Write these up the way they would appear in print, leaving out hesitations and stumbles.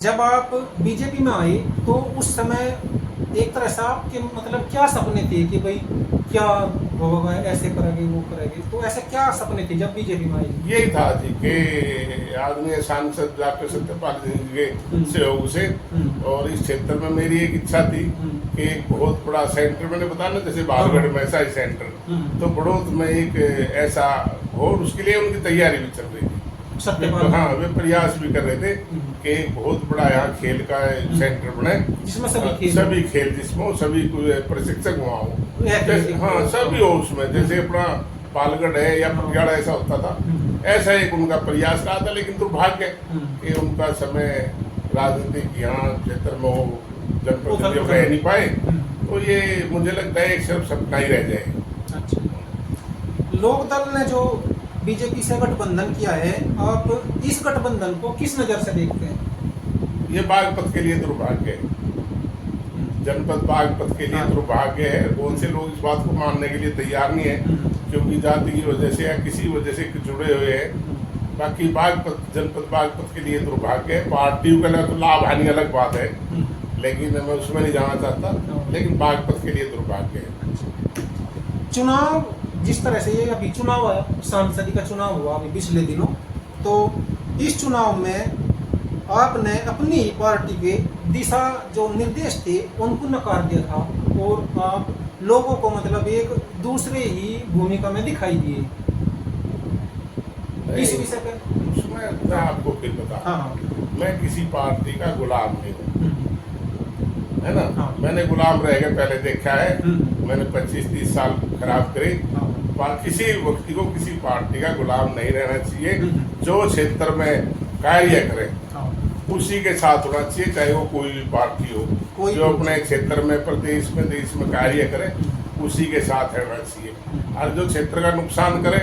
जब आप बीजेपी में आए तो उस समय एक तरह से आपके मतलब क्या सपने थे कि भाई क्या होगा, ऐसे करेंगे वो करेंगे, तो ऐसे क्या सपने थे जब बीजेपी में आए? यही था जी कि आदरणीय सांसद डॉक्टर सत्यपाल सिंह जी के सहयोग से और इस क्षेत्र में मेरी एक इच्छा थी कि एक बहुत बड़ा सेंटर, मैंने बताया ना जैसे बालगढ़ में ऐसा ही सेंटर, तो बड़ौद में एक ऐसा हो, उसके लिए उनकी तैयारी भी चल रही थी। हाँ, वे प्रयास भी कर रहे थे कि एक बहुत बड़ा यहाँ खेल का सेंटर बने जिसमें सभी खेल जिसमें सभी प्रशिक्षक वहाँ हो, हाँ सभी हो उसमें, जैसे अपना पालगढ़ है या पटियाला ऐसा होता था, ऐसा एक उनका प्रयास रहा था। लेकिन दुर्भाग्य कि उनका समय राजनीतिक यहाँ क्षेत्र में हो जनप्रतिनिधि रह नहीं पाए, तो ये मुझे लगता है एक सिर्फ सपना ही रह जाए। अच्छा, लोकदल ने जो बीजेपी से गठबंधन किया है, आप इस गठबंधन को किस नजर से देखते हैं? ये बागपत के लिए दुर्भाग्य है, जनपद बागपत के लिए दुर्भाग्य है। बहुत से लोग इस बात को मानने के लिए तैयार नहीं है क्योंकि जाति की वजह से या किसी वजह से जुड़े हुए हैं। बाकी बागपत जनपद बागपत के लिए दुर्भाग्य है। पार्टियों का ना तो लाभ हानि अलग बात है, लेकिन मैं उसमें नहीं जाना चाहता, लेकिन बागपत के लिए दुर्भाग्य है। चुनाव जिस तरह से ये अभी चुनाव है, सांसद का चुनाव हुआ अभी पिछले दिनों, तो इस चुनाव में आपने अपनी पार्टी के दिशा जो निर्देश थे उनको नकार दिया था और आप लोगों को मतलब एक दूसरे ही भूमिका में दिखाई दिए। इस विषय पर उसमें मैं आपको फिर बता, हाँ, मैं किसी पार्टी का गुलाम नहीं हूँ, है ना। हाँ, मैंने गुलाम रह के पहले देखा है, मैंने 25-30 साल खराब करे। किसी व्यक्ति को किसी पार्टी का गुलाम नहीं रहना चाहिए। जो क्षेत्र में कार्य करे उसी के साथ होना चाहिए, चाहे वो कोई भी पार्टी हो। जो अपने क्षेत्र में प्रदेश में देश में कार्य करे उसी के साथ रहना चाहिए। और जो क्षेत्र का नुकसान करे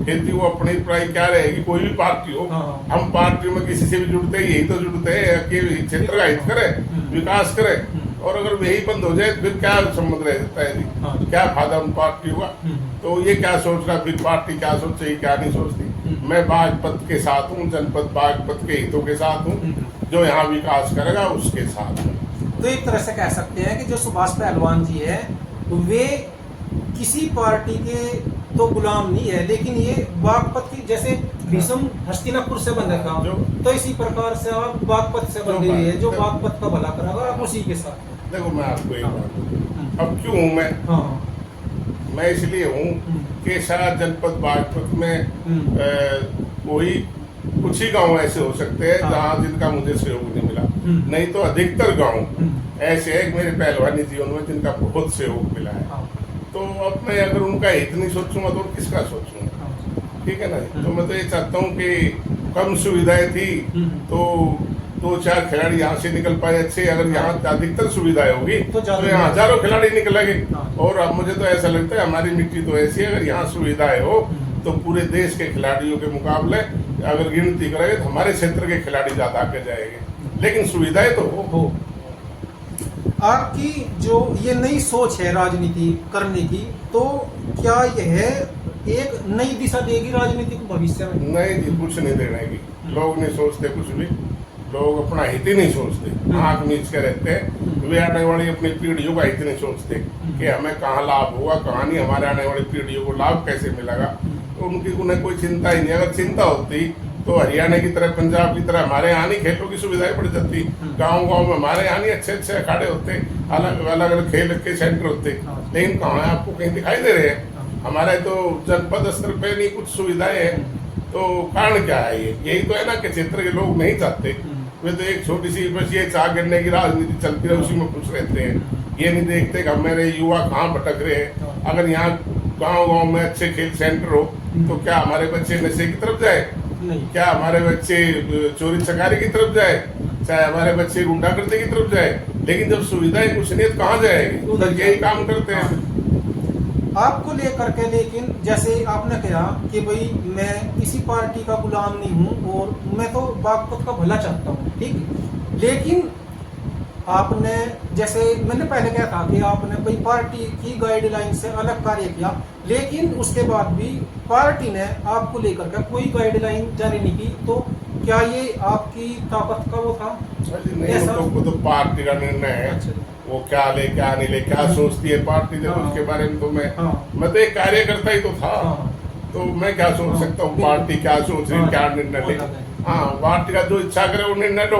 फिर भी वो अपनी प्राय क्या रहेगी, कोई भी पार्टी हो। हम पार्टी में किसी से भी जुड़ते हैं, यही तो जुड़ते हैं कि क्षेत्र का हित करे, विकास करे। और अगर यही बंद हो जाए फिर क्या संबंध रह जाता है, क्या फायदा उन पार्टी हुआ। तो ये क्या सोच रहा, फिर पार्टी क्या सोचेगी क्या नहीं सोचती। मैं बागपत के साथ हूँ, जनपद बागपत के हितों के साथ हूँ, जो यहाँ विकास करेगा उसके साथ हूँ। तो एक तरह से कह सकते हैं कि जो सुभाष पहलवान जी है वे किसी पार्टी के तो गुलाम नहीं है, लेकिन ये बागपत की जैसे भीष्म हस्तिनापुर से बंधा था, तो इसी प्रकार से आप बागपत से बंधे हुए हैं, जो बागपत का भला करेगा आप उसी के साथ। देखो मैं आपको एक बात बताऊं, अब क्यों हूँ मैं इसलिए हूँ कि शायद जनपद बागपत में कोई कुछ ही गांव ऐसे हो सकते हैं जहाँ जिनका मुझे सहयोग नहीं मिला, नहीं तो अधिकतर गांव ऐसे है मेरे पहलवानी जीवन में जिनका बहुत सहयोग मिला है। तो अब मैं अगर उनका हित नहीं सोचूंगा तो किसका सोचूंगा, ठीक है ना। तो मैं तो ये चाहता हूँ कि कम सुविधाएं थी तो 2-4 खिलाड़ी यहाँ से निकल पाए अच्छे। अगर यहाँ अधिकतर सुविधाएं होगी तो यहाँ हजारों खिलाड़ी निकलेंगे। और अब मुझे तो ऐसा लगता है हमारी मिट्टी तो ऐसी है, अगर यहाँ सुविधाएं हो तो पूरे देश के खिलाड़ियों के मुकाबले अगर गिनती करेंगे तो हमारे क्षेत्र के खिलाड़ी ज्यादा आगे जाएंगे, लेकिन सुविधाएं तो हो। आपकी जो ये नई सोच है राजनीति करने की, तो क्या यह एक नई दिशा देगी राजनीति को भविष्य में? नहीं जी, कुछ नहीं देगी। लोग नहीं सोचते कुछ भी, लोग अपना हित ही नहीं सोचते, आंख मीच के रहते हैं। वे आने वाली अपनी पीढ़ियों का हित नहीं सोचते कि हमें कहाँ लाभ होगा, कहाँ नहीं, हमारे आने वाली पीढ़ियों को लाभ कैसे मिलेगा। तो उनकी उन्हें कोई चिंता ही नहीं। अगर चिंता होती तो हरियाणा की तरह पंजाब की तरह हमारे यहाँ नहीं खेलों की सुविधाएं बढ़ जाती। गाँव गाँव में हमारे यहाँ नहीं अच्छे अखाड़े होते, अलग अलग खेल के सेंटर होते, लेकिन कहाँ है आपको कहीं दिखाई दे रहे हैं। हमारे तो जनपद स्तर पे नहीं कुछ सुविधाएं हैं। तो कारण क्या है, यही तो है ना कि क्षेत्र के लोग नहीं चाहते। वे तो एक छोटी सी बस ये चाह गिरने की राजनीति चलती रहे, उसी में खुश रहते हैं। ये नहीं देखते कि हमारे युवा कहाँ भटक रहे हैं। अगर यहाँ गाँव गाँव में अच्छे खेल सेंटर हो तो क्या हमारे बच्चे नशे की तरफ जाए, क्या हमारे बच्चे चोरी चकारी की तरफ जाए, चाहे हमारे बच्चे गुंडागर्दी की तरफ जाए। लेकिन जब सुविधाएं कुछ नहीं तो कहाँ जाएगी, उधर यही काम करते हैं। आपको लेकर के, लेकिन जैसे आपने कहा कि भाई मैं किसी पार्टी का गुलाम नहीं हूँ और मैं तो बागपत का भला चाहता हूँ, ठीक है, लेकिन आपने जैसे मैंने पहले कहा था कि आपने कोई पार्टी की गाइडलाइन से अलग कार्य किया, लेकिन उसके बाद भी पार्टी ने आपको लेकर के कोई गाइडलाइन जारी नहीं की, तो क्या ये आपकी ताकत का वो था? नहीं, ऐसा? वो तो पार्टी का निर्णय है। अच्छा। वो क्या ले क्या नहीं ले, क्या सोचती है पार्टी, जब हाँ। उसके बारे में तो हाँ। मैं तो एक कार्यकर्ता ही तो था। हाँ। तो मैं क्या सोच हाँ, सकता हूँ बिल्कुल। पार्टी क्या सोच रही है, हाँ, क्या निर्णय वो ले। अलग है। हाँ, पार्टी का जो इच्छा करे वो निर्णय लो।